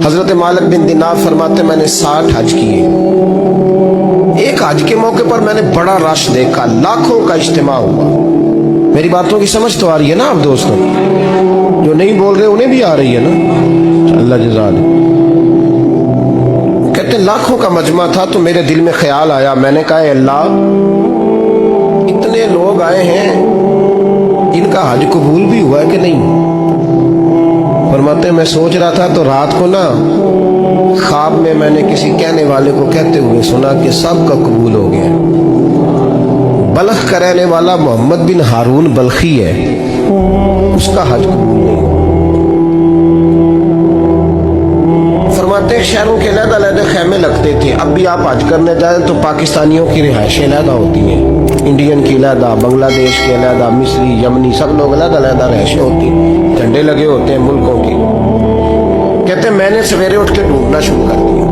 हजरत मालिक बिन दिनार फरमाते मैंने 60 हज किए। एक हज के मौके पर मैंने बड़ा रश देखा, लाखों का इज्तिमा हुआ। मेरी बातों की समझ तो आ रही है ना आप दोस्तों? जो नहीं बोल रहे उन्हें भी आ रही है ना? अल्लाह जज़ा दे। कहते लाखों का मजमा था तो मेरे दिल में ख्याल आया, मैंने कहा अल्लाह इतने लोग आए हैं, इनका हज कबूल भी हुआ है कि नहीं? फरमाते मैं सोच रहा था तो रात को ना ख्वाब में मैंने किसी कहने वाले को कहते हुए सुना कि सबका कबूल हो गया। बल्ख का रहने वाला मोहम्मद बिन हारून बल्खी है, उसका हज कबूल नहीं। फरमाते शहरों के अलग-अलग खैमे लगते थे। अब भी आप हज करने जाएं तो पाकिस्तानियों की रिहाइशें अलग होती हैं, इंडियन की अलग, बांग्लादेश के अलग, मिस्री, यमनी, सब लोग अलग-अलग रिहाइशें होती हैं, झंडे लगे होते हैं मुल्कों के। कहते मैंने सवेरे उठ के ढूंढना शुरू कर दिया,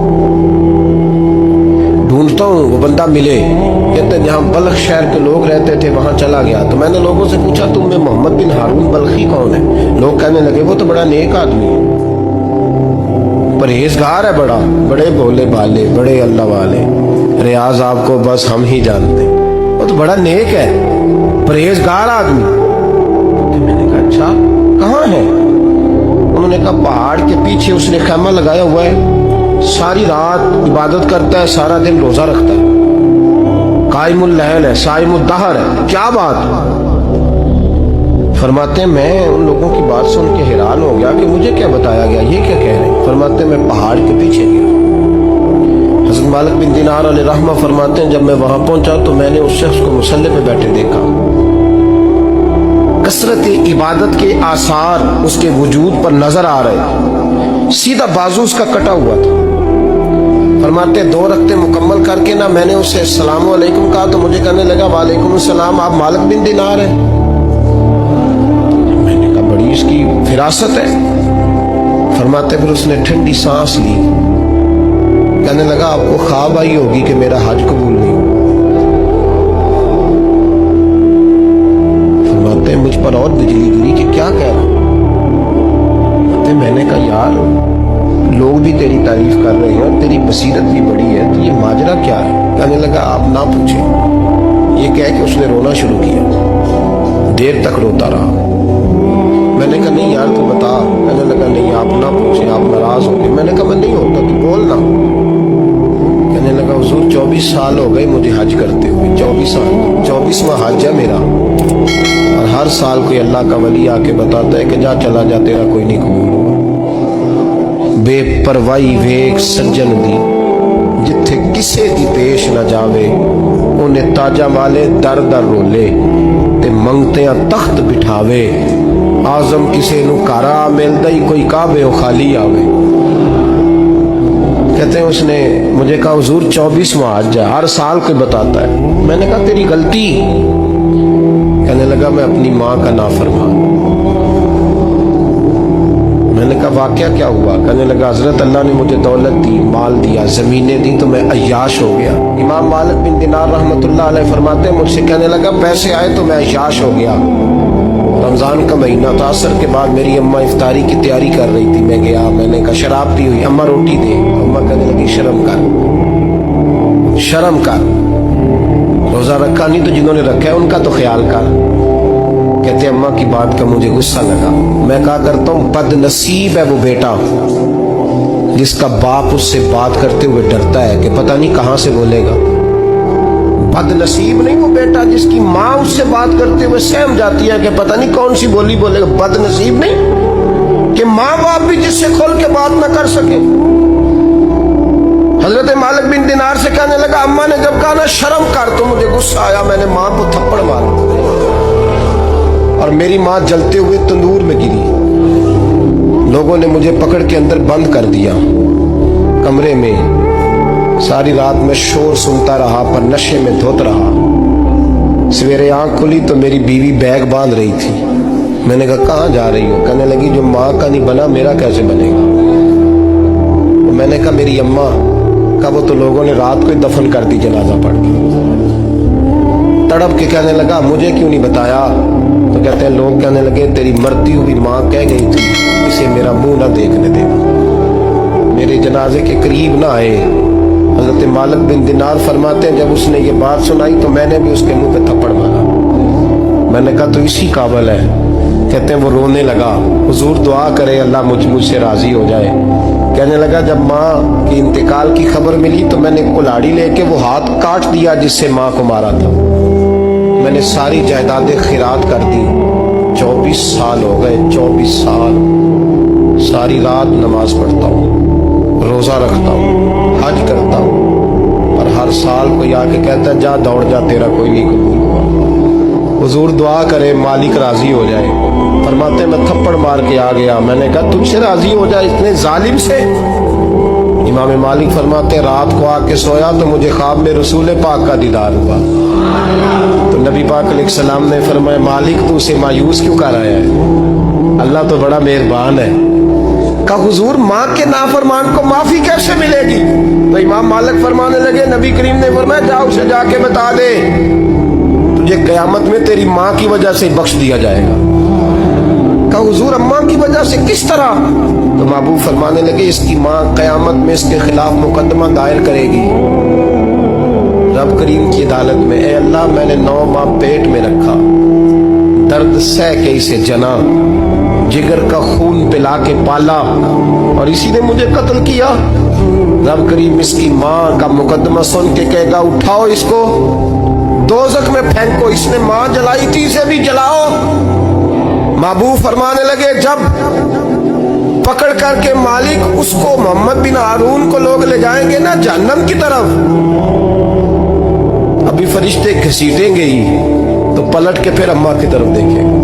ढूंढता हूँ वो बंदा मिले। कहते जहाँ बल्ख शहर के लोग रहते थे वहां चला गया तो मैंने लोगों से पूछा तुम में मोहम्मद बिन हारून बल्खी कौन है? लोग कहने लगे वो तो बड़ा नेक आदमी है, परहेजगार है, बड़े भोले भाले, बड़े अल्लाह वाले, रियाज आपको बस हम ही जानते, वो तो बड़ा नेक है, परहेजगार आदमी। तो मैंने कहा अच्छा कहाँ है? उन्होंने कहा पहाड़ के पीछे उसने खैमा लगाया हुआ है, सारी रात इबादत करता है, सारा दिन रोजा रखता है, कायमुल लैल है, साइमुद दहर है। क्या बात? फरमाते मैं उन लोगों की बात सुन के हैरान हो गया कि मुझे क्या बताया गया, ये क्या कह रहे हैं? फरमाते मैं पहाड़ के पीछे गया। हज़रत मालिक बिन दिनार अलैहि रहमा फरमाते हैं जब मैं वहां पहुंचा तो मैंने उस शख्स को मुसल्ले पे बैठे देखा। कसरत इबादत के आसार उसके वजूद पर नजर आ रहे, सीधा बाजू उसका कटा हुआ था। फरमाते 2 रकते मुकम्मल करके ना मैंने उससे अस्सलामु अलैकुम कहा तो मुझे कहने लगा वालेकुम अस्सलाम, आप मालिक बिन दिनार हैं? मैंने कहा बड़ी इसकी फिरासत है। फरमाते फिर उसने ठंडी सांस ली, कहने लगा आपको ख्वाब आई होगी कि मेरा हज कबूल नहीं हुआ। फरमाते मुझ पर और बिजली गिरी कि क्या कह रहा? मैंने कहा यार लोग भी तेरी तारीफ कर रहे हैं और तेरी बसीरत भी बड़ी है, तो ये माजरा क्या है? कहने लगा आप ना पूछें। ये कह के उसने रोना शुरू किया, देर तक रोता रहा। मैंने कहा नहीं यार तू बता। कहने लगा नहीं आप ना पूछें, आप नाराज हो गए। मैंने कहा मैं नहीं होता, तू बोल ना। कहने लगा हुजूर 24 साल हो गए मुझे हज करते हुए, 24 साल, 24वां हज है मेरा, और हर साल कोई अल्लाह का वली आके बताता है कि जा चला जा तेरा कोई नहीं कबूल होगा। बेपरवाही वेख सज्जन दी जिथे किसे दी पेश न जावे, उन्हें ताजा वाले दर दर रोले ते मंगतियां तख्त बिठावे। आजम किसे नु कारा मिलदा ही कोई काबे ओ खाली आवे। कहते हैं उसने मुझे कहा हुजूर 24वां हज है, हर साल कोई बताता है। मैंने कहा तेरी गलती। कहने लगा मैं अपनी माँ का नाफरमान। मैंने कहा वाकया क्या हुआ? कहने लगा हजरत अल्लाह ने मुझे दौलत दी, माल दिया, जमीनें दी तो मैं अय्याश हो गया। इमाम मालिक बिन दिनार रहमतुल्लाह अलैह फरमाते हैं मुझसे कहने लगा पैसे आए तो मैं अय्याश हो गया। रमजान का महीना था, असर के बाद मेरी अम्मा इफ्तारी की तैयारी कर रही थी, मैं गया, मैंने कहा शराब पी हुई, अम्मा रोटी दे। अम्मा कहने लगी शर्म कर, शर्म कर, रोजा रखा नहीं तो जिन्होंने रखा है उनका तो ख्याल कर। कहते अम्मा की बात का मुझे गुस्सा लगा। मैं कहा करता हूँ बदनसीब है वो बेटा जिसका बाप उससे बात करते हुए डरता है कि पता नहीं कहां से बोलेगा। बदनसीब नहीं वो बेटा जिसकी माँ उससे बात करते हुए सहम जाती है कि पता नहीं कौन सी बोली बोलेगा। बदनसीब नहीं कि माँ बाप भी जिससे खोल के बात ना कर सके। हजरत मालिक बिन दिनार से कहने लगा अम्मा ने जब कहा ना शर्म कर तो मुझे गुस्सा आया, मैंने माँ को थप्पड़ मारा और मेरी माँ जलते हुए तंदूर में गिरी। लोगों ने मुझे पकड़ के अंदर बंद कर दिया कमरे में। सारी रात में शोर सुनता रहा पर नशे में धोत रहा। सवेरे आंख खुली तो मेरी बीवी बैग बांध रही थी। मैंने कहा कहाँ जा रही हो? कहने लगी जो माँ का नहीं बना मेरा कैसे बनेगा। तो मैंने कहा मेरी अम्मा का वो तो लोगों ने रात को ही दफन कर दी जनाजा पढ़ के। तड़प के कहने लगा मुझे क्यों नहीं बताया? तो कहते हैं लोग कहने लगे तेरी मरती हुई माँ कह गई थी इसे मेरा मुंह ना देखने देना। میرے جنازے کے قریب نہ آئے. حضرت مالک بن دینار فرماتے ہیں جب اس نے یہ بات سنائی تو میں نے بھی اس کے منہ پہ تھپڑ مارا. میں نے کہا تو اسی قابل ہے. کہتے ہیں وہ رونے لگا, حضور دعا کرے اللہ مجھ سے راضی ہو جائے. کہنے لگا جب ماں کی انتقال کی خبر ملی تو میں نے کلاڑی لے کے وہ ہاتھ کاٹ دیا جس سے ماں کو مارا تھا. میں نے ساری جائیدادیں خیرات کر دی. 24 سال ہو گئے, 24 سال. ساری رات نماز پڑھتا ہوں, روزہ رکھتا ہوں, حج کرتا ہوں, اور ہر سال کوئی آ کے کہتا ہے جا دوڑ جا تیرا کوئی نہیں قبول ہوا. حضور دعا کرے مالک راضی ہو جائے. فرماتے میں تھپڑ مار کے آ گیا. میں نے کہا تجھ سے راضی ہو جائے اتنے ظالم سے. امام مالک فرماتے رات کو آ کے سویا تو مجھے خواب میں رسول پاک کا دیدار ہوا. تو نبی پاک علیہ السلام نے فرمایا مالک تو اسے مایوس کیوں کر رہا ہے, اللہ تو بڑا مہربان ہے. کہا حضور ماں کے نافرمان کو معافی کیسے ملے گی؟ تو امام مالک فرمانے لگے نبی کریم نے فرمایا جا اسے جا کے بتا دے تجھے قیامت میں تیری ماں کی وجہ سے بخش دیا جائے گا. کہا حضور اماں کی وجہ سے کس طرح؟ تو محبوب فرمانے لگے اس کی ماں قیامت میں اس کے خلاف مقدمہ دائر کرے گی رب کریم کی عدالت میں. اے اللہ میں نے 9 ماہ پیٹ میں رکھا, درد سہ کے اسے جنا, جگر کا خون پلا کے پالا, اور اسی نے مجھے قتل کیا. رب کریم اس کی ماں کا مقدمہ سن کے کہے گا اٹھاؤ اس کو دوزخ میں پھینکو, اس نے ماں جلائی تھی اسے بھی جلاؤ. محبوب فرمانے لگے جب پکڑ کر کے مالک اس کو محمد بن ہارون کو لوگ لے جائیں گے نا جہنم کی طرف, ابھی فرشتے گھسیٹیں گے ہی تو پلٹ کے پھر اماں کی طرف دیکھے گا,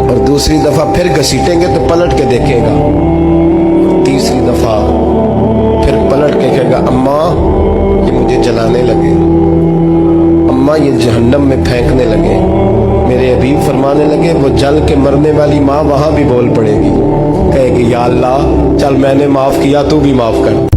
اور دوسری دفعہ پھر گھسیٹیں گے تو پلٹ کے دیکھے گا, تیسری دفعہ پھر پلٹ کے کہے گا اماں یہ مجھے جلانے لگے, اماں یہ جہنم میں پھینکنے لگے. میرے حبیب فرمانے لگے وہ جل کے مرنے والی ماں وہاں بھی بول پڑے گی, کہے گی یا اللہ چل میں نے معاف کیا تو بھی معاف کر.